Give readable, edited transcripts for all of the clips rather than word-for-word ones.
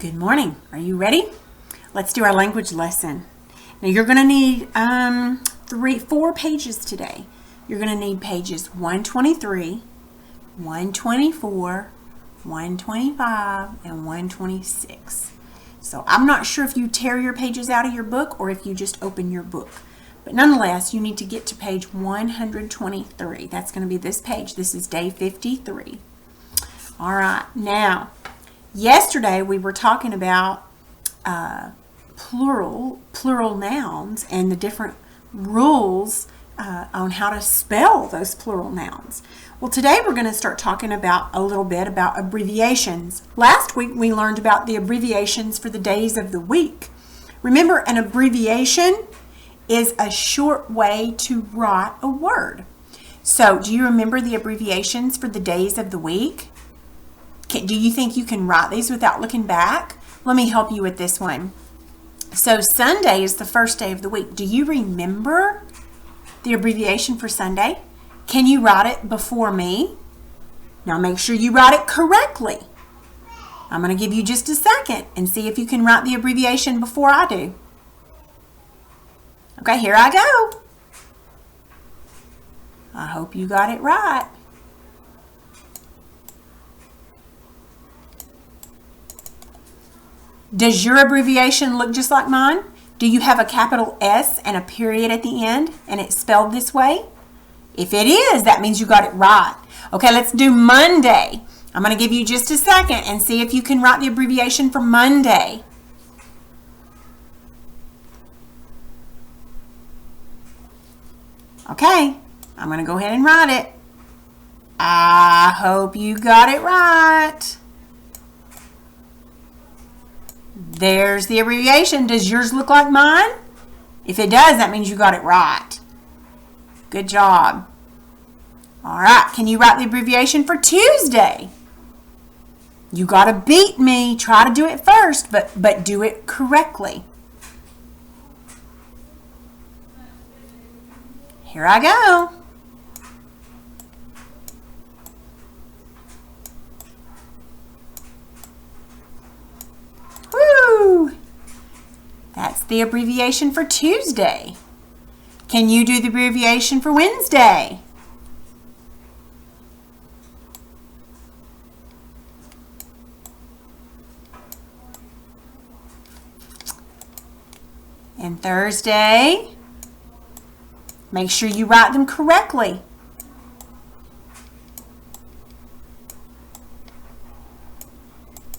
Good morning. Are you ready? Let's do our language lesson. Now you're going to need 4 pages today. You're going to need pages 123, 124, 125, and 126. So I'm not sure if you tear your pages out of your book or if you just open your book. But nonetheless, you need to get to page 123. That's going to be this page. This is day 53. All right. Now, yesterday we were talking about plural nouns and the different rules on how to spell those plural nouns. Well, today we're going to start talking about a little bit about abbreviations. Last week we learned about the abbreviations for the days of the week. Remember, an abbreviation is a short way to write a word. So, do you remember the abbreviations for the days of the week? Do you think you can write these without looking back? Let me help you with this one. So Sunday is the first day of the week. Do you remember the abbreviation for Sunday? Can you write it before me? Now make sure you write it correctly. I'm going to give you just a second and see if you can write the abbreviation before I do. Okay, here I go. I hope you got it right. Does your abbreviation look just like mine? Do you have a capital S and a period at the end and it's spelled this way? If it is, that means you got it right. Okay, let's do Monday. I'm going to give you just a second and see if you can write the abbreviation for Monday. Okay, I'm going to go ahead and write it. I hope you got it right. There's the abbreviation. Does yours look like mine? If it does, that means you got it right. Good job. All right, can you write the abbreviation for Tuesday? You got to beat me. Try to do it first, but do it correctly. Here I go. Woo! That's the abbreviation for Tuesday. Can you do the abbreviation for Wednesday? And Thursday? Make sure you write them correctly.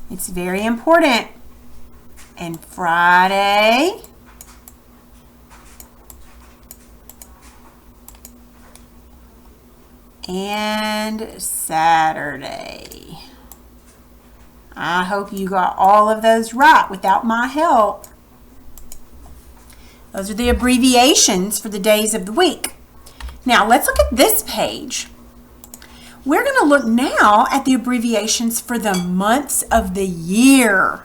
It's very important. And Friday, and Saturday. I hope you got all of those right without my help. Those are the abbreviations for the days of the week. Now let's look at this page. We're going to look now at the abbreviations for the months of the year.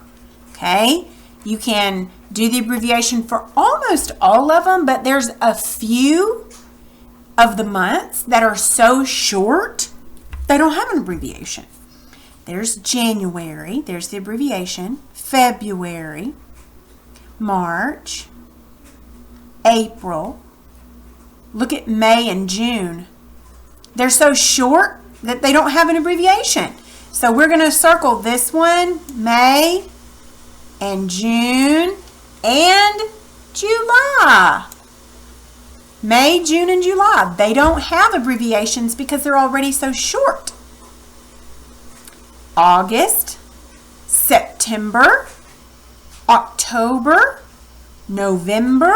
Okay? You can do the abbreviation for almost all of them, but there's a few of the months that are so short, they don't have an abbreviation. There's January, there's the abbreviation, February, March, April. Look at May and June. They're so short that they don't have an abbreviation. So we're going to circle this one, May, and June, and July. May, June, and July. They don't have abbreviations because they're already so short. August, September, October, November,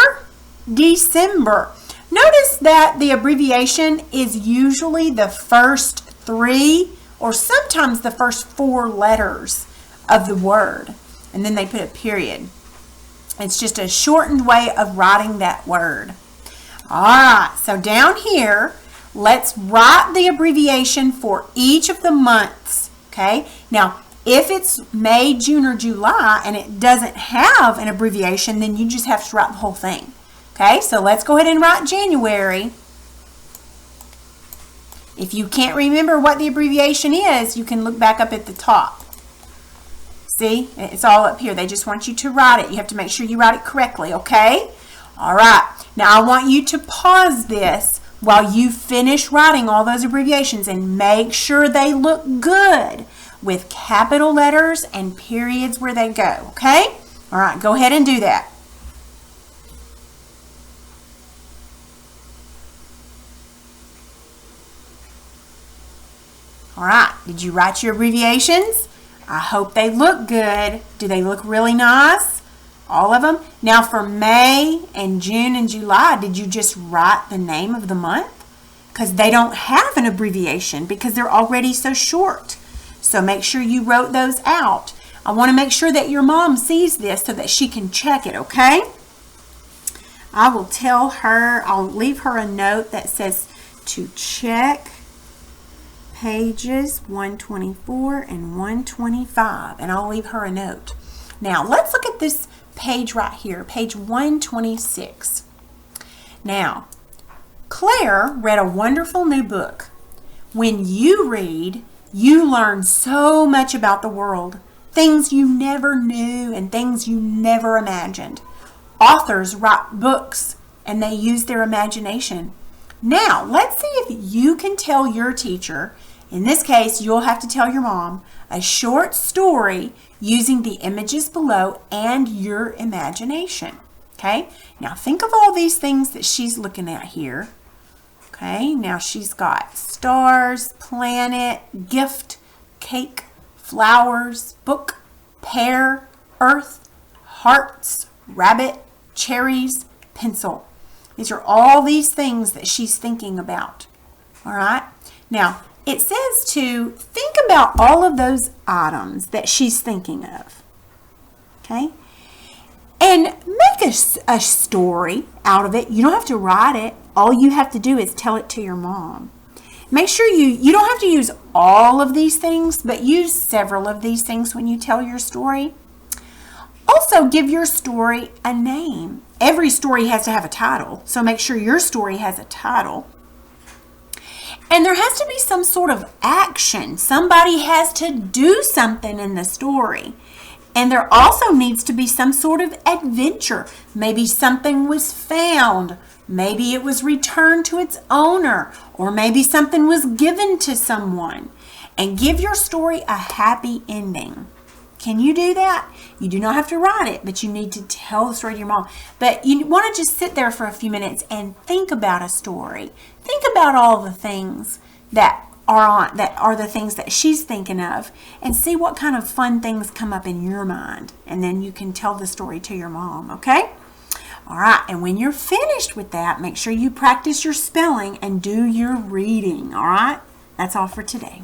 December. Notice that the abbreviation is usually the first 3 or sometimes the first 4 letters of the word. And then they put a period. It's just a shortened way of writing that word. All right, so down here, let's write the abbreviation for each of the months. Okay, now if it's May, June, or July and it doesn't have an abbreviation, then you just have to write the whole thing. Okay, so let's go ahead and write January. If you can't remember what the abbreviation is, you can look back up at the top. See, it's all up here. They just want you to write it. You have to make sure you write it correctly, okay? All right. Now I want you to pause this while you finish writing all those abbreviations and make sure they look good with capital letters and periods where they go, okay? All right, go ahead and do that. All right, did you write your abbreviations? I hope they look good. Do they look really nice? All of them? Now for May and June and July, did you just write the name of the month? Because they don't have an abbreviation because they're already so short. So make sure you wrote those out. I want to make sure that your mom sees this so that she can check it, okay? I will tell her, I'll leave her a note that says to check pages 124 and 125, and I'll leave her a note. Now let's look at this page right here, page 126. Now, Claire read a wonderful new book. When you read, you learn so much about the world, things you never knew and things you never imagined. Authors write books and they use their imagination. Now, let's see if you can tell your teacher, in this case, you'll have to tell your mom, a short story using the images below and your imagination. Okay, now think of all these things that she's looking at here. Okay, now she's got stars, planet, gift, cake, flowers, book, pear, earth, hearts, rabbit, cherries, pencil. These are all these things that she's thinking about. All right, now it says to think about all of those items that she's thinking of. Okay, and make a story out of it. You don't have to write it. All you have to do is tell it to your mom. Make sure you don't have to use all of these things, but use several of these things when you tell your story. Also, give your story a name. Every story has to have a title, so make sure your story has a title. And there has to be some sort of action. Somebody has to do something in the story. And there also needs to be some sort of adventure. Maybe something was found. Maybe it was returned to its owner. Or maybe something was given to someone. And give your story a happy ending. Can you do that? You do not have to write it, but you need to tell the story to your mom. But you want to just sit there for a few minutes and think about a story. Think about all the things that are the things that she's thinking of, and see what kind of fun things come up in your mind. And then you can tell the story to your mom, okay? All right, and when you're finished with that, make sure you practice your spelling and do your reading, all right? That's all for today.